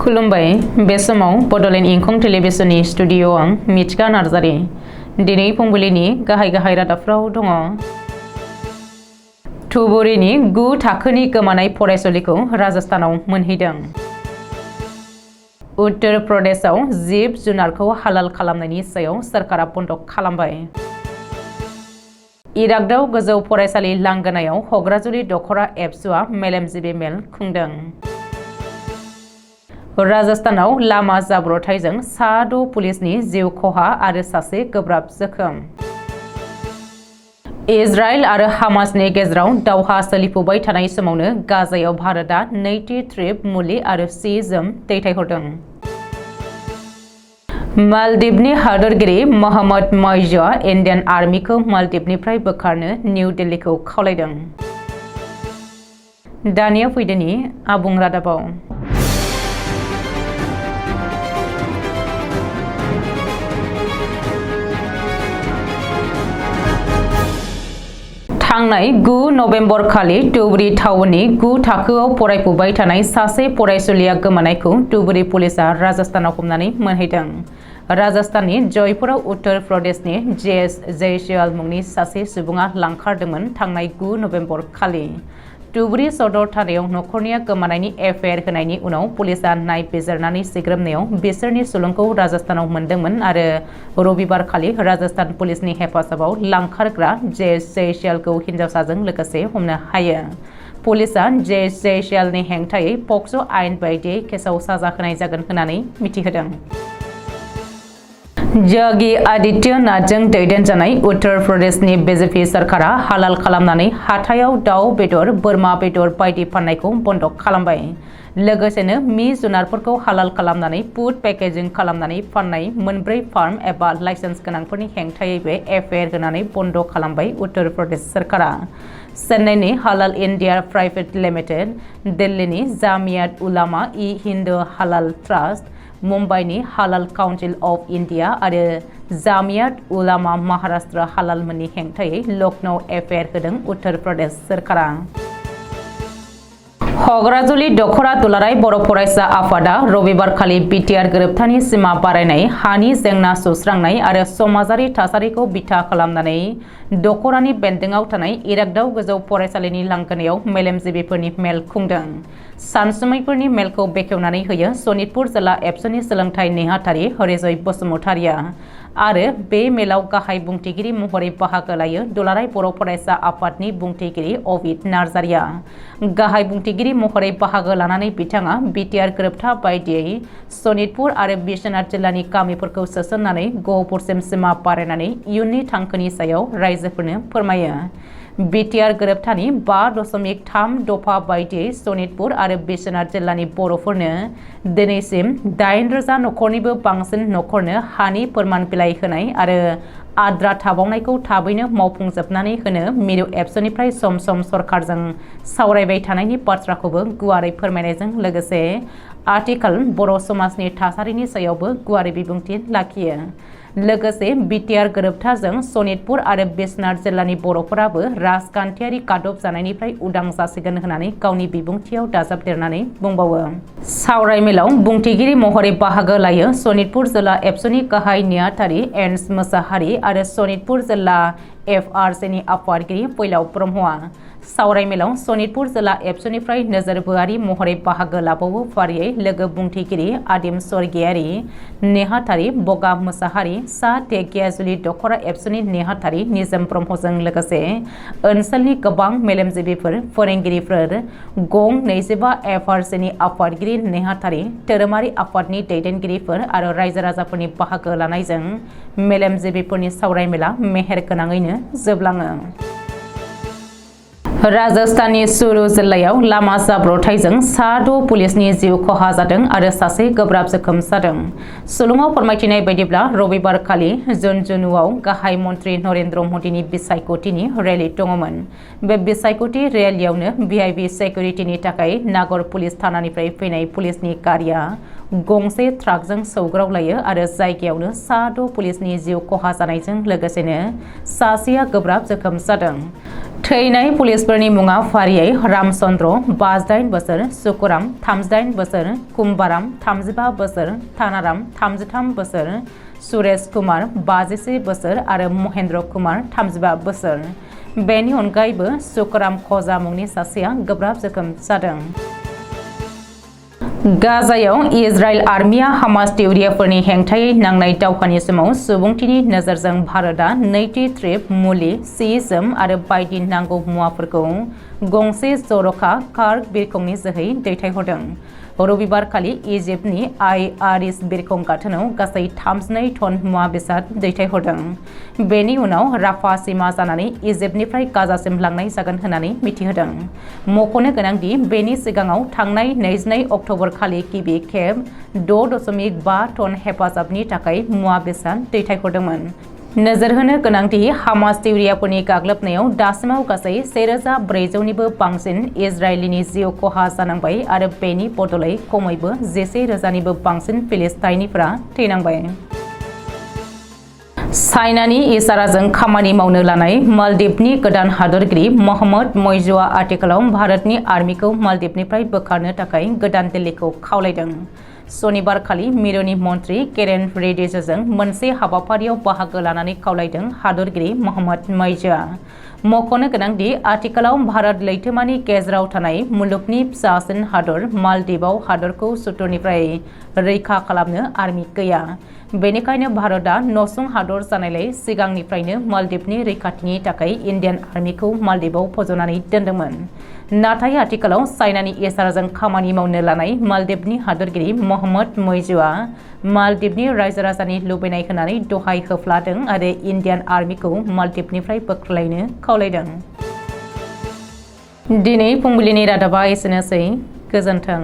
खुलुमबाय बे समाव बडोलेण्ड इंखं टेलिभिजननि स्टुडिअ आं मिथिका नार्जारि दिनै फुंबिलिनि गाहाय रादाबफ्राव दङ। धुबुरीनि 9 थाखोनि गोमानाय फरायसुलिखौ राजस्थानाव मोनहैदों। उत्तर प्रदेशआव जिब जुनारखौ हालाल खालामनायनि सायाव सरकारा बन्द खालामबाय। इरागदाव गोजौ फरायसालि लांगोनायाव हग्राजुलि दखरा एबसुआ मेलेमजिबि मेल खुंदों। राजस्थानाव लामा जाब्रबथायजों 6 पुलिसनि जिउ खहा आरो सासे गोब्राब जोखोम। इजराइल आरो हामासनि गेजेराव दावहा सोलिफुबाय थानाय समावनो गाजायाव भारतआ नैथि ट्रिप मुलि आरो सि जोम दैथायहरदों। मालदीवनि हादोरगिरि मोहम्मद मइजआ इन्डियान आर्मिखौ मालदीवनिफ्राय बोखारनो निउ दिल्लीखौ खावलायदों। दानिया फैदोनि आबुं रादाबाव। थांनाय 9 नभेम्बर खालि धुबुरी टाउननि 9 थाखोआव फरायफुबाय थानाय सासे फरायसुलिया गोमानायखौ धुबुरी पुलिसआ राजस्थानाव हमनानै मोनहैदों। राजस्थाननि जयपुराव उत्तर प्रदेशनि जेएस जयसवाल मुंनि सासे सुबुङा लांखारदोंमोन। थांनाय 9 नभेम्बर खालि धुबुरी सदर थानायाव नखरनिया गोमानायनि एफआइआर होनायनि उनाव पुलिसआ नायबिजिरनानै सिग्रोमनायाव बिसोरनि सुलुंखौ राजस्थानाव मोनदोंमोन आरो रबिबार खालि राजस्थान पुलिसनि हेफाजाबाव लांखारग्रा जेएस जयसवालखौ हिन्जावसाजों लोगोसे हमनो हायो। पुलिसआ जेएस जयसवालनि हेंथायै पक्स' आयेन बायदियै केसआव साजा होनाय जागोन होननानै मिथिहोदों। योगी आदित्यनाथजों दैदेनजानाय उत्तर प्रदेशनि बीजेपी सरकारा हालाल खालामनानै हाथायाव दाउ बेदर, बोरमा बेदर बायदि फाननायखौ बन्द खालामबाय। लोगोसेनो मि जुनारफोरखौ हालाल खालामनानै फुड पेकेजिं खालामनानै फाननाय 4 फार्म एबा लाइसेन्स गोनांफोरनि हेंथायैबो एफआइआर होनानै बन्द खालामबाय उत्तर प्रदेश सरकारा। चेन्नाइनि हालाल इन्डिया प्राइभेट लिमिटेड, दिल्लीनि जामियात उलामा इ हिन्द हालाल ट्रास्ट, मुम्बाइनि हालाल काउन्सिल अफ इन्डिया आरो जामियात उलामा महाराष्ट्र हालाल मोननि हेंथायै लखनऊ एफआइआर होदों उत्तर प्रदेश सरकारा। हग्राजुलि दखरा दुलाराय बर' फरायसा आफादा रबिबार खालि बिटिआर गोरोबथानि सिमा बारायनाय, हानि जेंना सुस्रांनाय आरो समाजारि थासारिखौ बिथा खालामनानै दखरानि बेन्दोंआव थानाय इरागदाव गोजौ फरायसालिनि लांगोनायाव मेलेमजिबिफोरनि मेल खुंदों। सानसुमैफोरनि मेलखौ बेखेवनानै होयो सनितपुर जिल्ला एबसुनि सोलोंथाइ नेहाथारि हरिजय बसुमतारिया आरो बे मेलाव गाहाय बुंथिगिरि महरै बाहागो लायो दुलाराय बर' फरायसा आफादनि बुंथिगिरि अबित नार्जारिया। गाहाय बुंथिगिरि महरै बाहागो लानानै बिथाङा बिटिआर गोरोबथा बायदियै सनितपुर आरो बिश्वनाथ जिल्लानि गामिफोरखौ सोसननानै गहपुरसिम सिमा बारायनानै इयुननि थांखिनि सायाव रायजोफोरनो फोरमायो। बिटिआर गोरोबथानि 5.3 दफा बायदियै सनितपुर आरो बिश्वनाथ जिल्लानि बर'फोरनो दिनैसिम 8,000 नखरनिबो बांसिन नखरनो हानि फोरमान बिलाइ होनाय आरो आद्रा थाबावनायखौ थाबैनो मावफुंजोबनानै होनो मिरु एबसुनिफ्राय सम सम सरकारजों सावरायबाय थानायनि बाथ्राखौबो गुवारै फोरमायनायजों लोगोसे आथिखाल बर' समाजनि थासारिनि सायावबो गुवारै बिबुंथि लाखियो। लोगोसे बिटिआर गोरोबथाजों सनितपुर आरो बिश्वनाथ जिल्लानि बर'फोराबो राजखान्थियारि गादब जानायनिफ्राय उदां जासिगोन होननानै गावनि बिबुंथियाव दाजाबदेरनानै बुंबावो। सावरायमेलाव बुंथिगिरि महरै बाहागो लायो सनितपुर जिल्ला एबसुनि गाहाय नेहाथारि एन्स मोसाहारि आरो सनितपुर जिल्ला एफआरसिनि आफादगिरि फैलाव ब्रह्मआ। सावरायमेलाव सनितपुर जिल्ला एबसुनिफ्राय नोजोरबोआरि महरै बाहागो लाबावो फारियै लोगो बुंथिगिरि आदिम स्वर्गियारि नेहाथारि बगा मोसाहारि, सा ढेकियाजुलि दखरा एबसुनि नेहाथारि निजोम ब्रह्मजों लोगोसे ओनसोलनि गोबां मेलेमजिबिफोर, फोरोंगिरिफोर, गं 25 एफआरसिनि आफादगिरि नेहाथारि, धोरोमारि आफादनि दैदेनगिरिफोर आरो रायजो राजाफोरनि बाहागो लानायजों मेलेमजिबिफोरनि सावरायमेला मेहेर गोनाङैनो जोबलाङो। राजस्थाननि चुरु जिल्लायाव लामा जाब्रबथायजों 6 पुलिसनि जिउ खहा जादों आरो सासे गोब्राब जोखोम जादों। सुलुङाव फोरमायथिनाय बायदिब्ला रबिबार खालि झुन्झुनुआव गाहाय मन्त्रि नरेन्द्र मदिनि बिसायख'थिनि रेली दङमोन। बे बिसायख'थि रेलीयावनो भिआइपि सिकिउरिटिनि थाखाय नागर पुलिस थानानिफ्राय फैनाय पुलिसनि गारिया गंसे ट्राकजों सौग्रावलायो आरो जायगायावनो 6 पुलिसनि जिउ खहा जानायजों लोगोसेनो सासेया गोब्राब जोखोम जादों। थैनाय पुलिसफोरनि मुङा फारियै रामचन्द्र 58 बोसोर, सुकुराम 38 बोसोर, कुम्बाराम 35 बोसोर, थानाराम 33 बोसोर, सुरेश कुमार 51 बोसोर आरो महेन्द्र कुमार 35 बोसोर। बेनि अनगायैबो सुकुराम खजा मुंनि सासेया गोब्राब जोखोम जादों। गाजायाव इजराइल आर्मिया हामास थिउरियाफोरनि हेंथायै नांनाय दावहानि समाव सुबुंथिनि नोजोरजों भारतआ नैथि ट्रिप मुलि, सि-जोम आरो बायदि नांगौ मुवाफोरखौ गंसे जर'खा कार्ग बिरखंनि जोहै दैथायहरदों। रबिबारखालि इजिप्टनि आरिस बिरखं गाथोनाव गासै 32 टन मुवा बेसाद दैथायहरदों। बेनि उनाव राफा सिमा जानानै इजिप्टनिफ्राय गाजासिम लांनाय जागोन होननानै मिथिहोदों। मख'नो गोनांदि बेनि सिगाङाव थांनाय 22 अक्ट'बर खालि गिबि खेब 6.5 टन हेफाजाबनि थाखाय मुवा बेसाद दैथायहरदोंमोन। नोजोर होनो गोनांदि हामास थिउरियाफोरनि गाग्लोबनायाव दासिमाव गासै 1400निबो बांसिन इजराइलिनि जिउ खहा जानांबाय आरो बेनि बदलै खमैबो 11,000निबो बांसिन फिलिस्ताइनिफोरा थैनांबाय। चाइनानि इसाराजों खामानि मावनो लानाय मालदीवनि गोदान हादरगिरि मोहम्मद मइजुआ आथिखालाव भारतनि आर्मिखौ मालदीवनिफ्राय बोखारनो थाखाय गोदान दिल्लीखौ खावलायदों। सनिबारखालि मिरुनि मन्त्रि केरेन रिजिजुजों मोनसे हाबाफारियाव बाहागो लानानै खावलायदों हादरगिरि मोहम्मद मइजुआ। मख'नो गोनांदि आथिखालाव भारत लैथोमानि गेजेराव थानाय मुलुगनि फिसासिन हादर मालदीवआव हादरखौ सुथुरनिफ्राय रैखा खालामनो आर्मि गैया। बेनिखायनो भारतआ नसुं हादर जानायलाय सिगांनिफ्रायनो मालदीवनि रैखाथिनि थाखाय इन्डियान आर्मिखौ मालदीवआव फज'नानै दोनदोंमोन। नाथाय आथिखालाव चाइनानि इसाराजों खामानि मावनो लानाय मालदीवनि हादरगिरि मोहम्मद मइजुआ मालदीवनि रायजो राजानि लुबैनाय होनानै दहाय होफ्लादों आरो इन्डियान आर्मिखौ मालदीवनिफ्राय बोख्लायनो खावलायदों। दिनै फुंबिलिनि रादाबा एसेनोसै। गोजोन्थों।